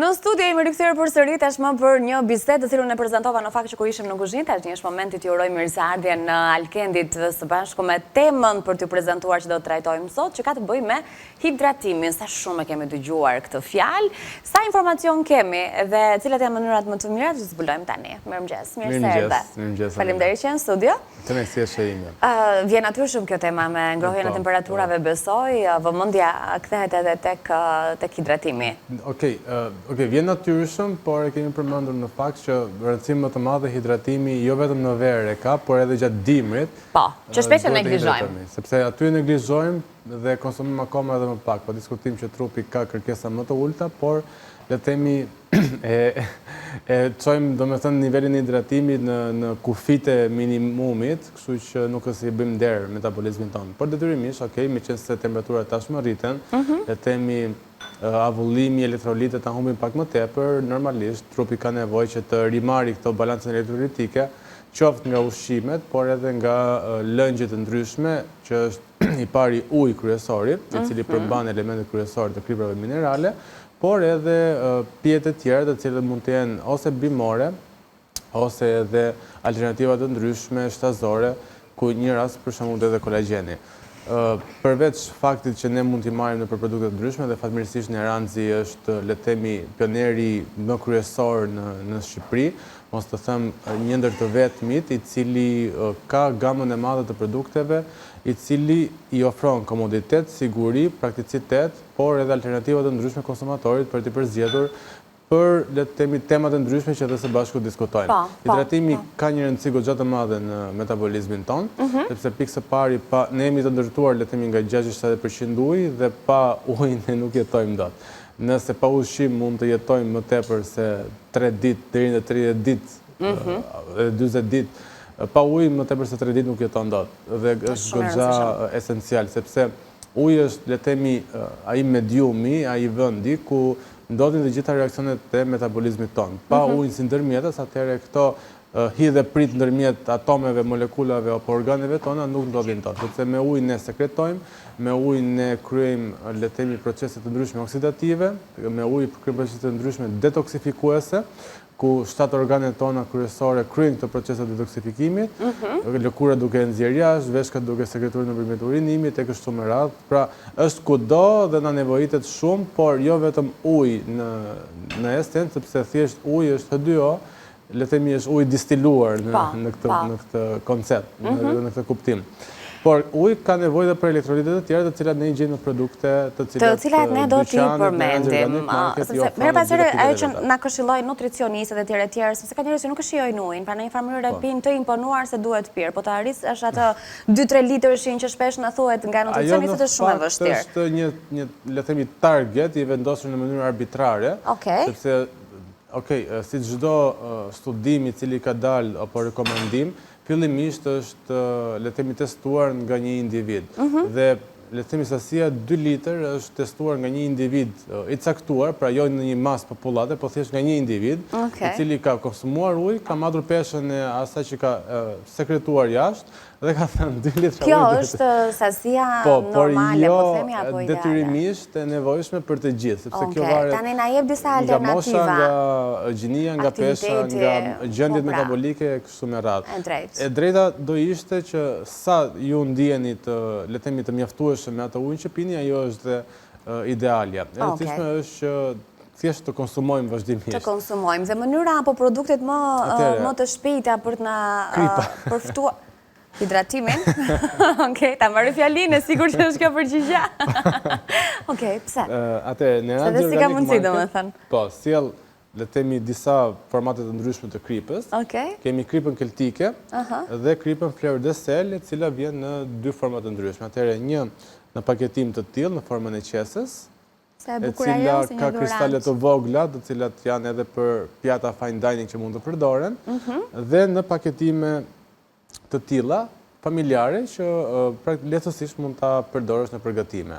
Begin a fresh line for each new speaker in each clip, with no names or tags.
Në studio jemi rikthyer përsëri tashmë për një bisedë të cilën e prezantova në fakt që kur ishim në kuzhinë, tani është momenti t'ju uroj mirëseardhje në Alkendit së bashku me temën për t'ju prezantuar që do të trajtojmë sot, që ka të bëjë me hidratimin. Sa shumë e kemi dëgjuar këtë fjalë, sa informacion kemi dhe cilat janë mënyrat më të mira që zbulojmë tani. Mirëmëngjes, mirëseardhje. Faleminderit që në studio. Vjen natyrshëm kjo tema me ngrohjen e temperaturave, besoj, vëmendja kthehet edhe tek hidratimi.
Okej, vjen natyrshëm, por e kemi përmendur në fakt që rëndësinë më të madhe hidratimi jo vetëm në verë ka, por edhe gjatë dimrit.
Po, që shpesh e neglizhojmë.
Sepse aty neglizhojmë dhe konsumojmë akoma edhe më pak. Po diskutojmë që trupi ka kërkesa më të ulta, por le të themi e çojmë domethënë nivelin e hidratimit në kufite minimumit, kështu që nuk është i bëjmë nder metabolizmin tonë. Por detyrimisht, me qenë se temperaturat tashmë rriten, le të themi avullimi, elektrolitet ta humbin pak më tepër, normalisht trupi ka nevojë që të rimarrë këto balancën elektrolitike, qoftë nga ushqimet, por edhe nga lëngjet e ndryshme, që është i pari uji kryesori, i cili përmban elementet kryesorë të kriprave minerale, por edhe pjetë të tjera të cilët mund të jenë ose bimore, ose edhe alternativa të ndryshme shtazore, ku një rast për shembull edhe kolagjeni. Përveç faktit që ne mund t'i marrim në produkte të ndryshme dhe fatmirësisht Neranzi është, le të themi, pioneri më kryesor në Shqipëri, mos të them një ndër të vetmit, i cili ka gamën e madhe të produkteve, i cili i ofron komoditet, siguri, prakticitet, por edhe alternativa të ndryshme konsumatorit për t'i përzgjedhur për, le të themi, temat e ndryshme që edhe së bashku diskutojmë. Hidratimi ka një rëndësi goxha të madhe në metabolizmin tonë, sepse pikë së pari ne jemi të ndërtuar, le të themi, nga 60% ujë dhe pa ujë ne nuk jetojmë dot. Nëse pa ushqim mund të jetojmë më tepër se 3 ditë deri në 30 ditë, 40 ditë, pa ujë më tepër se 3 ditë nuk jeton dot. Dhe është goxha esencial, sepse uji është, le të themi, ai mediumi, ai vendi ku ndodhin dhe gjitha reaksionet e metabolizmit tonë. Pa ujnë si ndërmjetës, atëherë këto hidhe prit ndërmjet atomeve, molekulave apo organeve tona nuk ndodhin tonë. Sepse me ujnë ne sekretojmë, me ujnë ne kryejmë, le të themi, procese të ndryshme oksidative, me ujë kryejmë procese të ndryshme detoksifikuese, ku 7 organet tona kryesore kryejnë këto procese të detoksifikimit, lëkura duke nxjerrë jashtë, veshkat duke sekretuar nëpërmjet urinimit, e kështu me radhë. Pra, është kudo dhe na nevojitet shumë, por jo vetëm ujë në esencë, sepse thjesht uji është H2O, le të themi është ujë distiluar në këtë koncept, në këtë kuptim. Por uji ka nevojë dhe për elektrolitet të tjera, të cilat ne i gjejmë në produkte, të
cilat ne do t'i përmendim. Merë pasere, ajo që na këshilloj nutricionistët e tjera, sepse ka njerëz që nuk e shijojnë ujin, pra në një farë mënyrë e pinë të imponuar se duhet pirë, po të arrisë është atë 2-3 litërshin që shpesh në thuhet nga nutricionistët është shumë e vështirë.
Ajo në fakt është një, le të themi, target i vendosur në mënyrë arbitrare, sepse, si çdo studim i cili ka dalë apo rekomandim, fillimisht është, le të themi, testuar nga një individ. Dhe, le të themi, sasia 2 litër është testuar nga një individ i caktuar, pra jo në një masë popullate, po thjesht nga një individ, i cili ka konsumuar ujë, ka madhur peshën e asaj që ka sekretuar jashtë, dhe ka thënë 2 litra ujë.
Kjo është sasia normale, po themi, apo ideale?
Detyrimisht e nevojshme për të gjithë, sepse kjo varet
tani na jep disa
nga mosha,
alternativa.
nga gjinia, nga pesha, nga gjendjet metabolike, kështu me radhë. E drejta do ishte që sa ju ndjeni le të themi të mjaftueshëm me atë ujë që pini, ajo është dhe idealja. E rëndësishme është që thjesht të konsumojmë vazhdimisht.
Të konsumojmë. Dhe mënyra apo produktet më të shpejta për të na përftuar hidratimin. Ta marrë fjalinë, e sigur që është kjo përgjigja. Pse? Se dhe si ka mundësi, do me thënë.
Po, sjell, le të themi, disa formatet të ndryshme të kripës. Kemi kripën keltike dhe kripën fleur de sel, e cila vjen në 2 format të ndryshme. Atëherë, një në paketim të tillë në formën e qesës, e cila ka kristale të vogla, të cilat janë edhe për pjata fine dining që mund të përdoren, dhe në paketime të tilla familjare që lehtësisht mund ta përdorësh në përgatime.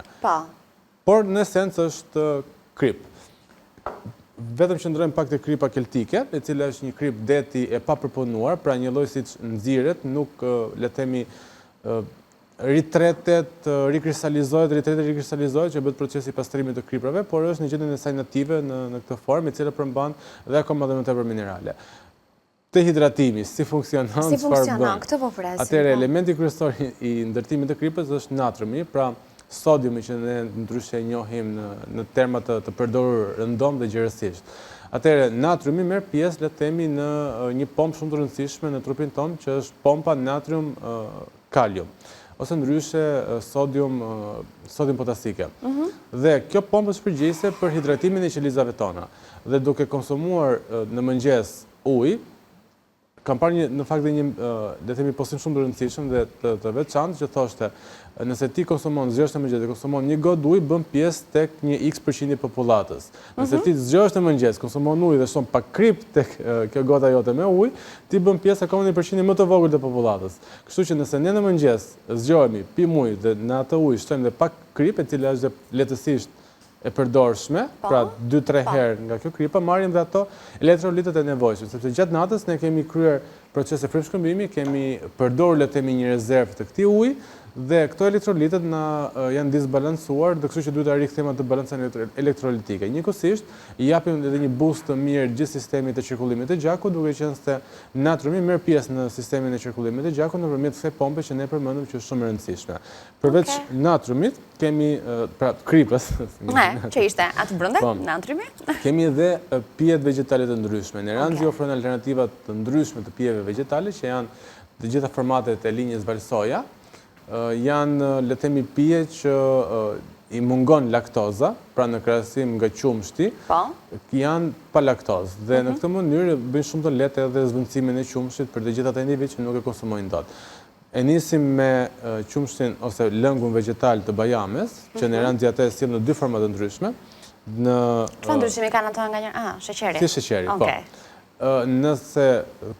Por në esencë është krip. Vetëm qëndrojmë pak te kripa keltike, e cila është një krip deti e papërpunuar, pra një lloj siç nxirret, nuk le të themi ritretet rikristalizohet që bëhet procesi pastrimit të kriprave, por është në gjendjen e saj native në këtë formë, e cila përmban dhe akoma dhe më tepër minerale. Të hidratimi, si funksionon, çfarë bën?
Këtë po presim.
Atëherë elementi kryesor i ndërtimit të kriprës është natriumi, pra sodiumi që ne ndryshe e njohim në terma të përdorur rëndom dhe gjerësisht. Atëherë natriumi merr pjesë, le të themi, në një pompë shumë të rëndësishme në trupin tonë, që është pompa natrium kalium, ose ndryshe sodium potasike. Dhe kjo pompë është përgjegjëse për hidratimin e qelizave tona. Dhe duke konsumuar në mëngjes ujë, kam parë në fakt dhe një, le themi, postim shumë të rëndësishëm dhe të veçantë që thoshte, nëse ti konsumon zgjohesh në mëngjes dhe konsumon një gotë ujë, bën pjesë tek një X% i popullatës. Nëse ti zgjohesh në mëngjes, konsumon ujë dhe shton pak krip tek kjo gota jote me ujë, ti bën pjesë akoma 1% më të vogël të popullatës. Kështu që nëse ne në mëngjes zgjohemi, pim ujë dhe në atë ujë shtojmë dhe pak krip, e cila është lehtësisht e përdorshme, pra 2-3 herë nga kjo kripa, marrim dhe ato elektrolitet e nevojshme, sepse gjatë natës ne kemi kryer procese frymshkëmbimi, kemi përdorur, le të themi, një rezervë të këtij uji, dhe këto elektrolitet janë disbalancuar, dhe kështu që duhet ta rikthejmë atë balancën elektrolitike. Njëkohësisht i japim edhe një boost të mirë gjithë sistemit të qarkullimit të gjakut, duke qenë se natriumi merr pjesë në sistemin e qarkullimit të gjakut nëpërmjet kësaj pompe që ne përmendëm që është shumë e rëndësishme. Përveç natriumit, kemi pra kripës,
që ishte atë brenda, natriumi.
Kemi edhe pijet vegetale të ndryshme. Neranzi ofron alternativa të ndryshme të pijeve vegetale që janë të gjitha formatet e linjës valsoja. Janë, le të themi, pije që i mungon laktoza, pra në krahasim nga qumshti, janë pa laktozë. Dhe në këtë mënyrë bëjnë shumë të lehtë edhe zvendësimin e qumshtit për të gjithë ata individ që nuk e konsumojnë dot. E nisim me qumshtin ose lëngun vegetal të bajames, që Neranzi atë sjell në 2 forma të ndryshme.
Çfarë ndryshimi kanë ato nga njëra? Sheqeri.
Si sheqeri, po. Nëse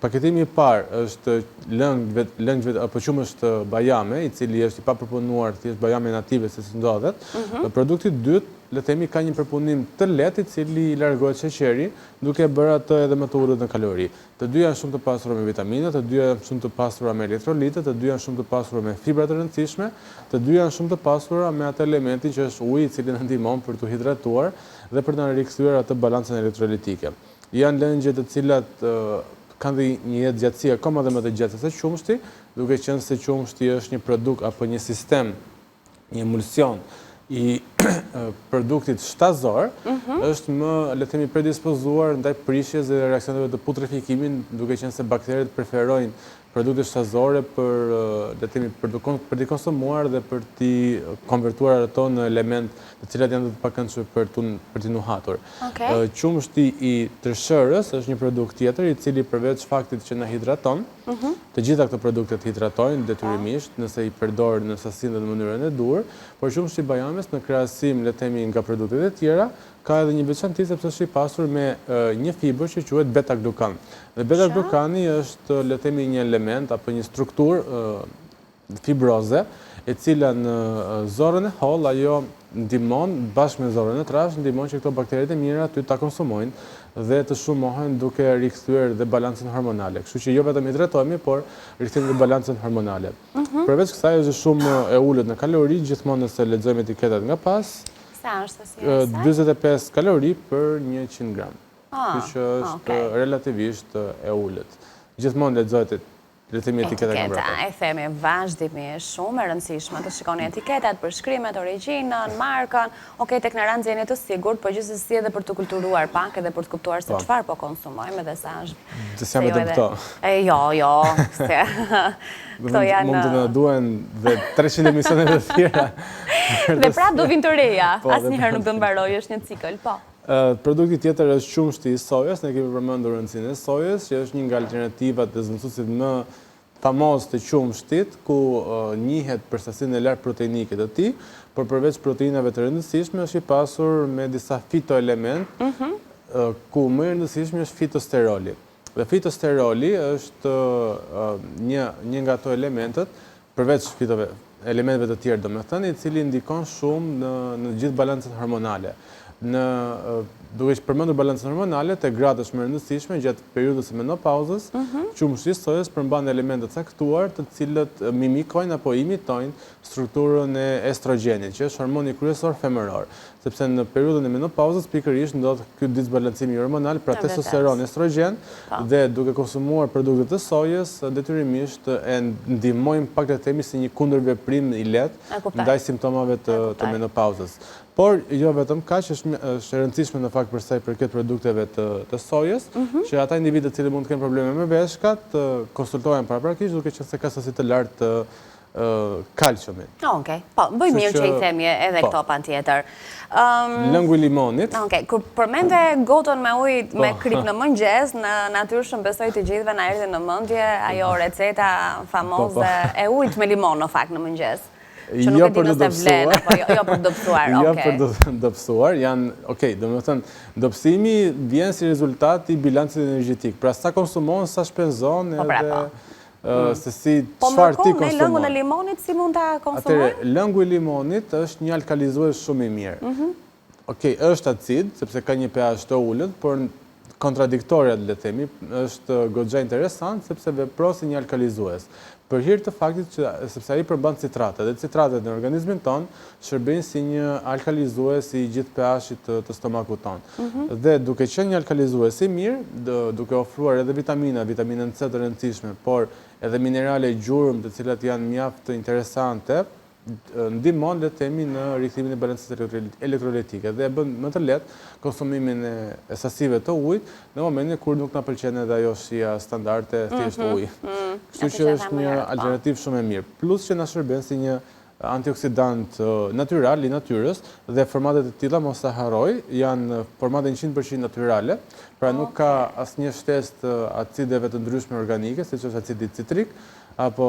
paketimi i parë është lëng apo qumësht bajame, i cili është i papërpunuar, thjesht bajame native se si ndodhet, produkti i dytë, le të themi, ka një përpunim të lehtë i cili i largohet sheqeri, duke bërë atë edhe më të ulët në kalori. Të dy janë shumë të pasura me vitamina, të dy janë shumë të pasura me elektrolitë, të dy janë shumë të pasura me fibra të rëndësishme, të dy janë shumë të pasura me atë elementin që është uji, i cili na ndihmon për të hidratuar dhe për të rikthyer atë balancën elektrolitike. Janë lëngje të cilat kanë dhe një jetë gjatësi akoma dhe më të gjatë se qumshti, duke qenë se qumshti është një produkt apo një sistem, një emulsion i produktit shtazor, është më, le të themi, predispozuar ndaj prishjes dhe reaksioneve të putrefikimin, duke qenë se bakteret preferojnë produkte shtazore për t'i konsumuar dhe për t'i konvertuar ato në element të cilat janë të pakëndshme për t'i nuhatur. Qumshti i tërshërës është një produkt tjetër i cili përveç faktit që na hidraton, të gjitha këto produktet hidratojnë detyrimisht nëse i përdor në sasinë dhe në mënyrën e duhur, por qumshti i bajames në krahasim, le të themi, nga produktet e tjera, ka edhe një veçanti sepse është i pasur me një fibër që quhet beta-glukan. Dhe beta-glukani është, le të themi, një element apo një strukturë fibroze, e cila në zorën e holl ajo ndihmon bashkë me zorën e trash, ndihmon që këto bakteret e mira ty ta konsumojnë dhe të shumohen duke rikthyer dhe balancën hormonale. Kështu që jo vetëm hidratohemi, por rikthejmë dhe balancën hormonale. Përveç kësaj është shumë e ulët në kalori, gjithmonë nëse lexojmë etiketat nga pas.
Sa është asaj?
45 kalori për 100 gram. Kështu që është relativisht e ulët. Gjithmonë lexohet etiketat nga brapa.
E themi vazhdimisht shumë e rëndësishme të shikoni etiketat, përshkrimet, origjinën, markën. Okej, tek Neranzi jeni të sigurt, por gjithsesi edhe për të kulturuar pak edhe për të kuptuar se çfarë po konsumojmë edhe sa është.
Të jam vetëm këto.
Jo. Këto janë.
Mund të na duhen dhe 300 emisione të tjera.
Dhe prap do vinë të reja. Asnjëherë nuk do mbarojë, është një cikël, po.
Produkti tjetër është qumshti i sojës, ne kemi përmendur rëndësinë e sojës, që është një nga alternativat të zvendësuesit më famoz të qumshtit, ku njihet për sasinë e lartë proteinike të tij, por përveç proteinave të rëndësishme është i pasur me disa fitoelement, ku më i rëndësishmi është fitosteroli. Dhe fitosteroli është një nga ato elementet, përveç elementeve të tjerë, domethënë, i cili ndikon shumë në gjithë balancën hormonale. Duke që përmendur balancën hormonale, te gratë është më rëndësishme gjatë periudhës së menopauzës, qumshi i sojës përmban elemente të caktuar, të cilët mimikojnë apo imitojnë strukturën e estrogjenit, që është hormoni kryesor femëror. Sepse në periudhën e menopauzës pikërisht ndodh ky disbalancimi hormonal, pra testosteron, estrogen, dhe duke konsumuar produktet të sojës, detyrimisht e ndihmojnë pak le të themi si një kundërveprim i lehtë ndaj simptomave të menopauzës. Por jo vetëm kaq, është e rëndësishme në fakt për sa i përket produkteve të sojës, që ata individët që mund të kenë probleme me veshkat, konsultohen paraprakisht duke qenë se ka sasi të lartë të kalciumit.
Okej, po, bëj mirë që i themi edhe këto patjetër.
Lëngu i limonit.
Okej, kur përmende gotën me ujë me krip në mëngjes, në natyrshëm besoj të gjithëve na erdhi në mendje ajo receta famoze e ujit me limon në fakt në mëngjes. Që nuk e di nëse vlen, apo jo për dopsuar,
jo për dopsuar, dopsimi vjen si rezultat i bilancit energjetik. Pra sa konsumon, sa shpenzon, edhe se si çfarë ti konsumon. Po me
lëngun e limonit si mund ta konsumoj?
Atëre, lëngu i limonit është një alkalizues shumë i mirë. Okej, është acid, sepse ka një pH të ulët, por kontradiktoria, le të themi, është goxha interesant sepse vepron si një alkalizues. Për hir të faktit që sepse ai përmban citrate, dhe citratet në organizmin ton shërbejnë si një alkalizues i gjithë pH-it të stomakut ton. Dhe duke qenë një alkalizues i mirë, duke ofruar edhe vitaminën C të rëndësishme, por edhe minerale gjurmë të cilat janë mjaft interesante, ndihmon le të themi në rikthimin e balancës elektrolitike dhe e bën më të lehtë konsumimin e sasive të ujit në momentin kur nuk na pëlqen edhe ajo shija standarde thjesht uji. Kështu që është një alternativë shumë e mirë. Plus që na shërben si një antioksidant natyral i natyrës dhe formatet e tilla mos ta harroj, janë formate 100% natyrale, pra nuk ka asnjë shtesë të acideve të ndryshme organike, siç është acidi citrik, apo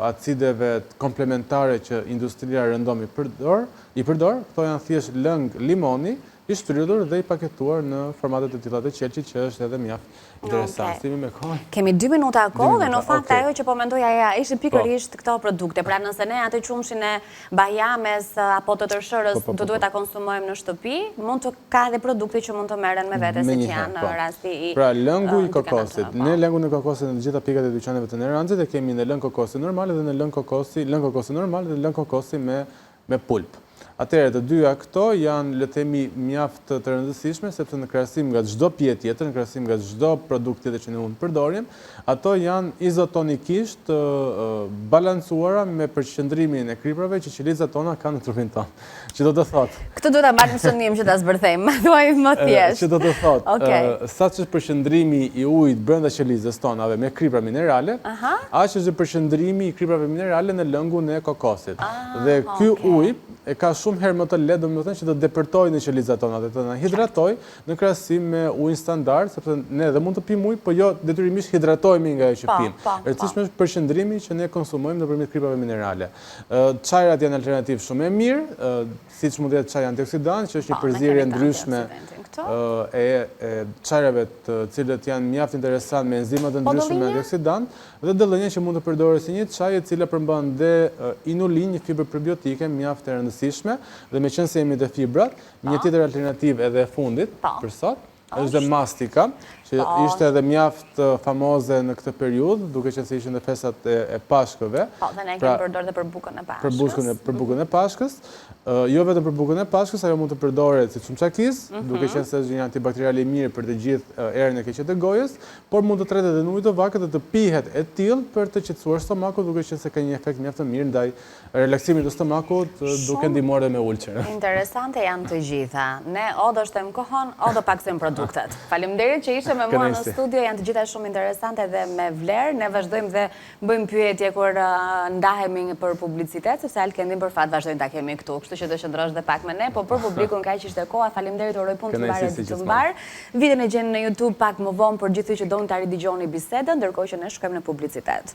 acideve komplementare që industria rëndom i përdor, këto janë thjesht lëng limoni, i shtrydhur dhe i paketuar në formatet e tilla të qelçit, që është edhe mjaft interesant. Simi me kohë.
Kemi 2 minuta kohë dhe në fakt ajo që po mendoja ishin pikërisht këto produkte. Pra nëse ne atë qumshin e bajames apo të tërshërës do duhet ta konsumojmë në shtëpi, mund të ka edhe produkte që mund të merren me vete si janë në rasti i.
Pra lëngu i kokosit. Ne lëngun e kokosit në të gjitha pikat e dyqaneve të Neranxit e kemi në lëng kokosi normal dhe në lëng kokosi normal dhe lëng kokosi me pulp. Atëherë të dyja këto janë le të themi mjaft të rëndësishme sepse në krahasim nga çdo pije tjetër, në krahasim nga çdo produkt tjetër që ne mund të përdorim, ato janë izotonikisht balancuara me përqendrimin e kriprave që qelizat tona kanë në trupin tonë. Që do të thotë.
Këtë duhet ta marrim shënim që ta zbërthejmë, thuaj më thjesht.
Që do të thotë, saç është përqendrimi i ujit brenda qelizës tonave me kripra minerale, aq është përqendrimi i kriprave minerale në lëngun e kokosit. Dhe ky ujë e ka shumë herë më të lehtë, domethënë që të depërtojë në qelizat tona dhe të na hidratoj në krahasim me ujin standard, sepse ne edhe mund të pim ujë, por jo detyrimisht hidratohemi nga ajo që pim. Rëndësishme është përqendrimi që ne konsumojmë nëpërmjet kriprave minerale. Çajrat janë alternativë shumë e mirë, siç mund të jetë çaji antioksidant, që është një përzierje ndryshme e çajrave të cilët janë mjaft interesant me enzima të ndryshme antioksidant, dhe dëllënja që mund të përdoret si një çaj e cila përmban dhe inulin, një fibër prebiotike mjaft e rëndësishme, dhe me qenë se jemi te fibrat, një tjetër alternativë edhe e fundit për sot është dhe mastika, që ishte edhe mjaft famoze në këtë periudhë, duke qenë se ishin dhe festat e Pashkëve.
Po, dhe ne kemi përdorur dhe për bukën e Pashkës.
Për bukën e Pashkës. Jo vetëm për bukën e Pashkës, ajo mund të përdoret si çumçakiz, duke qenë se është një antibakterial i mirë për të gjithë erën e keqe të gojës, por mund të tretet edhe në ujë të vakët dhe të pihet e tillë për të qetësuar stomakun, duke qenë se ka një efekt mjaft të mirë ndaj relaksimit të stomakut, duke ndihmuar me ulçer.
Interesante janë të gjitha. Ne o do shtojmë kohën, o do paktësojmë produktet. Faleminderit që ishe me mua në studio, janë të gjitha shumë interesante dhe me vlerë. Ne vazhdojmë dhe bëjmë pyetje kur ndahemi për publicitet, sepse Alkendin për fat vazhdojmë ta kemi këtu, kështu që do qëndrosh dhe pak me ne, po për publikun kaq ishte koha. Faleminderit, uroj punë të mbarë ditë të mbar. Videon e gjeni në YouTube pak më vonë për gjithë që doni ta ridigjoni bisedën, ndërkohë që ne shkojmë në publicitet.